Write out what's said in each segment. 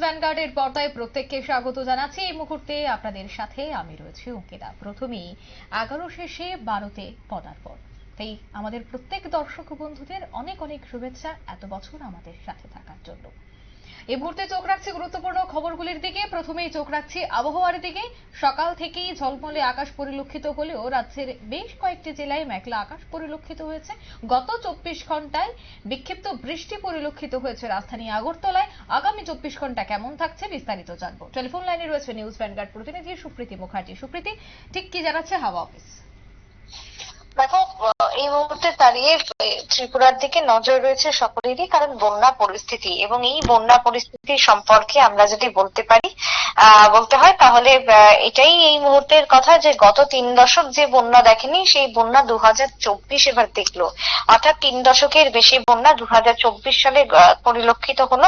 ভ্যানগার্ডের পর্দায় প্রত্যেককে স্বাগত জানাচ্ছি। এই মুহূর্তে আপনাদের সাথে আমি রয়েছি অঙ্কিতা। প্রথমেই 11 শেষে 12তে পদার্পণ। তাই আমাদের প্রত্যেক দর্শক বন্ধুদের অনেক অনেক শুভেচ্ছা এত বছর আমাদের সাথে থাকার জন্য। এই মুহূর্তে চোখ রাখছি গুরুত্বপূর্ণ খবরগুলির দিকে। প্রথমেই চোখ রাখছি আবহাওয়ার দিকে। সকাল থেকেই ঝলমলে আকাশ পরিলক্ষিত হলেও রাজ্যের বেশ কয়েকটি জেলায় মেঘলা আকাশ পরিলক্ষিত হয়েছে। গত 24 ঘন্টায় বিক্ষিপ্ত বৃষ্টি পরিলক্ষিত হয়েছে রাজধানী আগরতলায়। আগামী 24 ঘন্টা কেমন থাকছে বিস্তারিত জানবো। টেলিফোন লাইনে রয়েছে নিউজ ভ্যানগার্ড প্রতিনিধি সুপ্রীতি মুখার্জি। সুপ্রীতি, ঠিক কি জানাচ্ছে হাওয়া অফিস? দেখো, এই মুহূর্তে দাঁড়িয়ে ত্রিপুরার দিকে নজর রয়েছে সকলেরই, কারণ বন্যা পরিস্থিতি, এবং এই বন্যা পরিস্থিতি সম্পর্কে আমরা যদি বলতে হয় তাহলে এটাই এই মুহূর্তের কথা যে গত 3 দশক যে বন্যা দেখেনি সেই বন্যা 2024 এবার দেখলো। অর্থাৎ 3 দশকের বেশি বন্যা 2024 সালে পরিলক্ষিত হলো।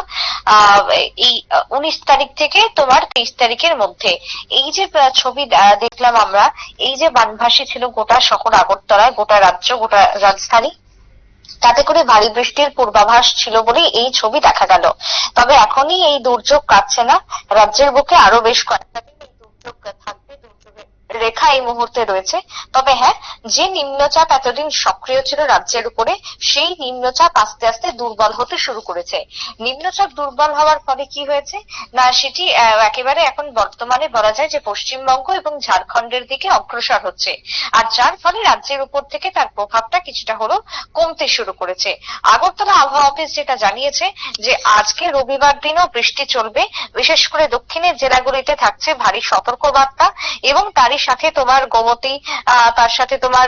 এই 19 তারিখ থেকে তোমার 23 তারিখের মধ্যে এই যে ছবি দেখলাম আমরা, এই যে বানভাসী ছিল গোটা শহর আগরতলায়, গোটা রাজ্য, গোটা রাজধানী, তাতে করে ভারী বৃষ্টির পূর্বাভাস ছিল বলেই এই ছবি দেখা গেল। তবে এখনই এই দুর্যোগ কাটছে না, রাজ্যের বুকে আরো বেশ কয়েকটা দিন এই দুর্যোগ থাকবে। দুর্যোগের রেখা এই মুহূর্তে রয়েছে। তবে হ্যাঁ, যে নিম্নচাপ এতদিন সক্রিয় ছিল রাজ্যের উপরে, সেই নিম্নচাপ আস্তে আস্তে দুর্বল হতে শুরু করেছে। নিম্নচাপ দুর্বল হওয়ার ফলে কি হয়েছে না, সেটি একেবারে এখন বর্তমানে বলা যায় যে পশ্চিমবঙ্গ এবং ঝাড়খণ্ডের দিকে অগ্রসর হচ্ছে, আর যার ফলে রাজ্যের উপর থেকে তার প্রভাবটা কিছুটা হলেও কমতে শুরু করেছে। আগরতলা আবহাওয়া অফিস যেটা জানিয়েছে যে আজকে রবিবার দিনও বৃষ্টি চলবে। বিশেষ করে দক্ষিণের জেলাগুলিতে থাকছে ভারী সতর্কবার্তা, এবং তারই সাথে তোমার গোমতী, তার সাথে তোমার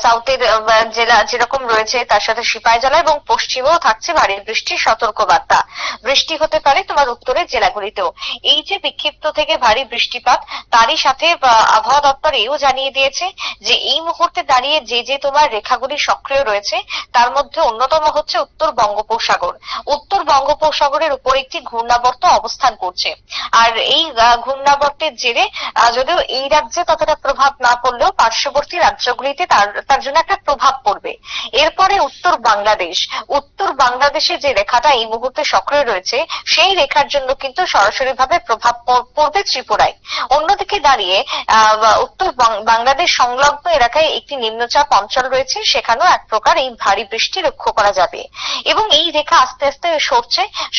সাউথের জেলা যেরকম রয়েছে তার সাথে সিপাহীজলা এবং পশ্চিমেও থাকছে ভারী বৃষ্টির সতর্কবার্তা। বৃষ্টি হতে পারে তোমার উত্তরের জেলাগুলিতেও। এই যে বিক্ষিপ্ত থেকে ভারী বৃষ্টিপাত, তারই সাথে আবহাওয়া দপ্তর এও জানিয়ে দিয়েছে যে এই মুহূর্তে দাঁড়িয়ে যে তোমার রেখাগুলি সক্রিয় রয়েছে তার মধ্যে অন্যতম হচ্ছে উত্তর বঙ্গোপসাগর। উত্তর বঙ্গোপসাগরের উপর একটি ঘূর্ণাবর্ত অবস্থান করছে, আর এই ঘূর্ণাবর্তের জেরে যদিও এই রাজ্যে ততটা প্রভাব না পড়লেও পার্শ্ববর্তী রাজ্যগুলি তার জন্য একটা প্রভাব পড়বে। এরপরে উত্তর বাংলাদেশে যে রেখাটা এই মুহূর্তে সক্রিয় রয়েছে সেই রেখার জন্য কিন্তু সরাসরি ভাবে প্রভাব পড়বে ত্রিপুরায়। অন্যদিকে দাঁড়িয়ে উত্তর বাংলাদেশ সংলগ্ন এলাকায় একটি নিম্নচাপ অঞ্চল রয়েছে, সেখানেও এক প্রকার এই ভারী বৃষ্টি লক্ষ্য করা যাবে। এবং এই রেখা আস্তে আস্তে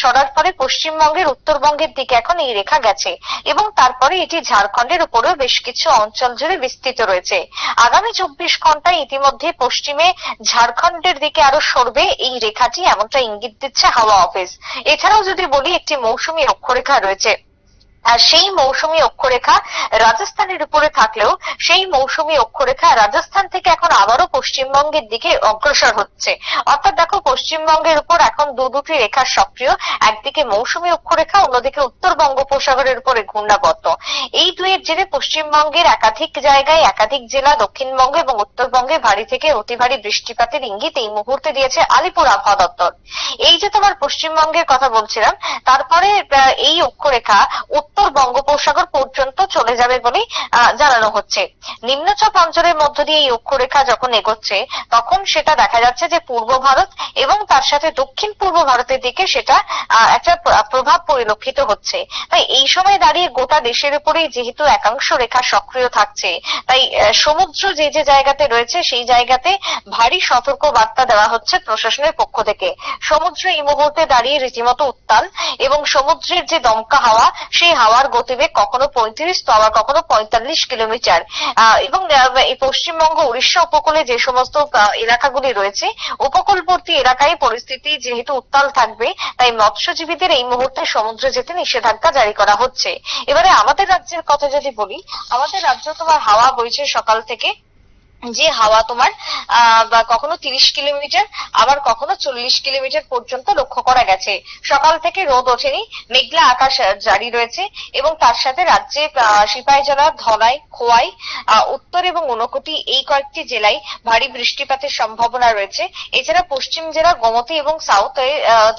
সরার ফলে পশ্চিমবঙ্গের উত্তরবঙ্গের দিকে এখন এই রেখা গেছে, এবং তারপরে এটি ঝাড়খণ্ডের উপরেও বেশ কিছু অঞ্চল জুড়ে বিস্তৃত রয়েছে। আগামী 24 ঘন্টায় ইতিমধ্যে পশ্চিমে ঝাড়খণ্ডের দিকে আরো সরবে এই রেখাটি, এমনটা ইঙ্গিত দিচ্ছে হাওয়া অফিস। এছাড়াও যদি বলি, একটি মৌসুমী অক্ষরেখা রয়েছে, আর সেই মৌসুমী অক্ষরেখা রাজস্থানের উপরে থাকলেও সেই মৌসুমী অক্ষরেখা রাজস্থান থেকে এখন আবারও পশ্চিমবঙ্গের দিকে অগ্রসর হচ্ছে। অর্থাৎ দেখো, পশ্চিমবঙ্গের উপর এখন দুটি রেখা সক্রিয়, একদিকে মৌসুমী অক্ষরেখা, অন্যদিকে উত্তর বঙ্গোপসাগরের উপরে ঘূর্ণাবর্ত। এই দুইয়ের জেরে পশ্চিমবঙ্গের একাধিক জায়গায়, একাধিক জেলা, দক্ষিণবঙ্গ এবং উত্তরবঙ্গে ভারী থেকে অতি ভারী বৃষ্টিপাতের ইঙ্গিত এই মুহূর্তে দিয়েছে আলিপুর আবহাওয়া দপ্তর। এই যে তোমার পশ্চিমবঙ্গের কথা বলছিলাম, তারপরে এই অক্ষরেখা উত্তর বঙ্গোপসাগর পর্যন্ত চলে যাবে বলে জানানো হচ্ছে। নিম্নচাপ অঞ্চলের মধ্য দিয়ে এই অক্ষরেখা যখন এগোচ্ছে, তখন সেটা দেখা যাচ্ছে যে পূর্ব ভারত এবং তার সাথে দক্ষিণ পূর্ব ভারতের দিকে সেটা একটা প্রভাব পরিলক্ষিত হচ্ছে। তাই এই সময় দাঁড়িয়ে গোটা দেশের উপরেই যেহেতু একাংশ রেখা সক্রিয় থাকছে, তাই সমুদ্র যে জায়গাতে রয়েছে সেই জায়গাতে ভারী সতর্ক বার্তা দেওয়া হচ্ছে প্রশাসনের পক্ষ থেকে। সমুদ্র এই মুহূর্তে দাঁড়িয়ে রীতিমতো উত্তাল, এবং সমুদ্রের যে দমকা হাওয়া, সেই হাওয়ার গতিবেগ কখনো 35 তো আবার কখনো 45 কিলোমিটার। এবং এই পশ্চিমবঙ্গ উড়িষ্যা উপকূলে যে সমস্ত এলাকাগুলি রয়েছে, উপকূলবর্তী এলাকায় পরিস্থিতি যেহেতু উত্তাল থাকবে, তাই মৎস্যজীবীদের এই মুহূর্তে সমুদ্রে যেতে নিষেধাজ্ঞা জারি করা হচ্ছে। এবারে আমাদের রাজ্যের কথা যদি বলি, আমাদের রাজ্য তোমার হাওয়া বইছে সকাল থেকে, যে হাওয়া তোমার কখনো 30 কিলোমিটার আবার কখনো 40 কিলোমিটার পর্যন্ত লক্ষ্য করা গেছে। সকাল থেকে রোদ ওঠেনি, মেঘলা আকাশ জারি রয়েছে, এবং তার সাথে রাজ্যে সিপাহীজলা, ধলাই, খোয়াই, উত্তর এবং ঊনকোটি এই কয়েকটি জেলায় ভারী বৃষ্টিপাতের সম্ভাবনা রয়েছে। এছাড়া পশ্চিম জেলা গোমতী এবং সাউথে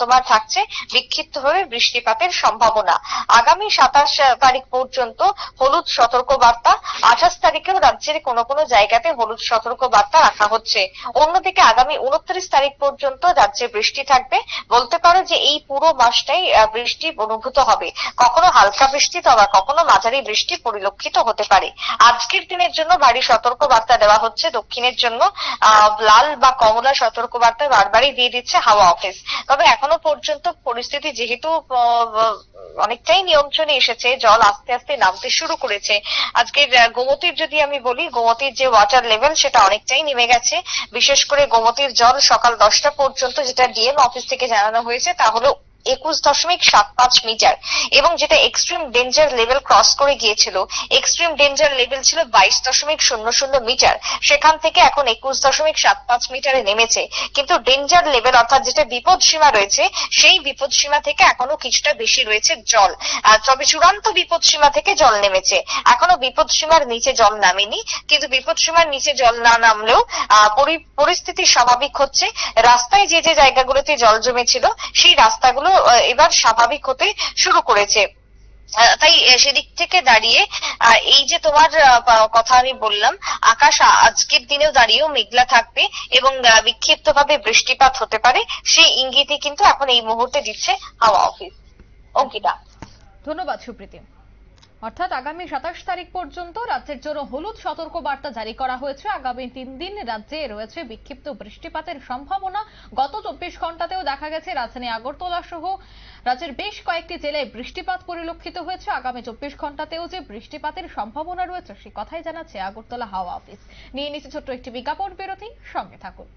তোমার থাকছে বিক্ষিপ্তভাবে বৃষ্টিপাতের সম্ভাবনা। আগামী 27 তারিখ পর্যন্ত হলুদ সতর্ক বার্তা, 28 তারিখেও রাজ্যের কোনো কোনো জায়গাতে হলুদ সতর্ক বার্তা রাখা হচ্ছে। অন্যদিকে আগামী 29 তারিখ পর্যন্ত রাজ্যে বৃষ্টি থাকবে। বলতে পারো যে এই পুরো মাসটাই বৃষ্টি অনুভূত হবে। কখনো হালকা বৃষ্টি তো আবার কখনো মাঝারি বৃষ্টি পরিলক্ষিত হতে পারে। আজকের দিনের জন্য ভারী সতর্ক বার্তা দেওয়া হচ্ছে। দক্ষিণের জন্য লাল বা কমলা সতর্ক বার্তা বারবারই দিয়ে দিচ্ছে হাওয়া অফিস। তবে এখনো পর্যন্ত পরিস্থিতি যেহেতু অনেকটাই নিয়ন্ত্রণে এসেছে, জল আস্তে আস্তে নামতে শুরু করেছে। আজকের গোমতীর যদি আমি বলি, গোমতীর যে ওয়াটার লেভেল সেটা অনেকটাই নেমে গেছে। বিশেষ করে গোমতীর জল সকাল 10টা পর্যন্ত, যেটা ডিএম অফিস থেকে জানানো হয়েছে, তা হলো 21.75 মিটার, এবং যেটা এক্সট্রিম ডেঞ্জার লেভেল ক্রস করে গিয়েছিল। এক্সট্রিম ডেঞ্জার লেভেল ছিল 22.00 মিটার, সেখান থেকে এখন 21.75 মিটারে নেমেছে। কিন্তু ডেঞ্জার লেভেল অর্থাৎ যেটা বিপদ সীমা রয়েছে, সেই বিপদ সীমা থেকে এখনো কিছুটা বেশি রয়েছে জল। তবে চূড়ান্ত বিপদ সীমা থেকে জল নেমেছে, এখনো বিপদ সীমার নিচে জল নামেনি। কিন্তু বিপদ সীমার নিচে জল না নামলেও পরিস্থিতি স্বাভাবিক হচ্ছে। রাস্তায় যে যে জায়গাগুলোতে জল জমেছিল সেই রাস্তাগুলো এবার স্বাভাবিক হতে শুরু করেছে। তাই সেদিক থেকে দাঁড়িয়ে এই যে তোমার কথা আমি বললাম, আকাশ আজকের দিনেও দাঁড়িয়েও মেঘলা থাকবে এবং বিক্ষিপ্তভাবে বৃষ্টিপাত হতে পারে, সেই ইঙ্গিতই কিন্তু এখন এই মুহূর্তে দিচ্ছে হাওয়া অফিস। অঙ্কিতা। ধন্যবাদ সুপ্রীতি। অর্থাৎ আগামী 27 তারিখ পর্যন্ত রাজ্যের জন্য হলুদ সতর্ক বার্তা জারি করা হয়েছে। আগামী 3 দিন রাজ্যে রয়েছে বিক্ষিপ্ত বৃষ্টিপাতের সম্ভাবনা। গত 24 ঘন্টাতেও দেখা গেছে রাজধানী আগরতলা সহ রাজ্যের বেশ কয়েকটি জেলায় বৃষ্টিপাত পরিলক্ষিত হয়েছে। আগামী 24 ঘন্টাতেও যে বৃষ্টিপাতের সম্ভাবনা রয়েছে সে কথাই জানাচ্ছে আগরতলা হাওয়া অফিস। নিয়ে নিচ্ছে ছোট্ট একটি বিজ্ঞাপন বিরতি, সঙ্গে থাকুন।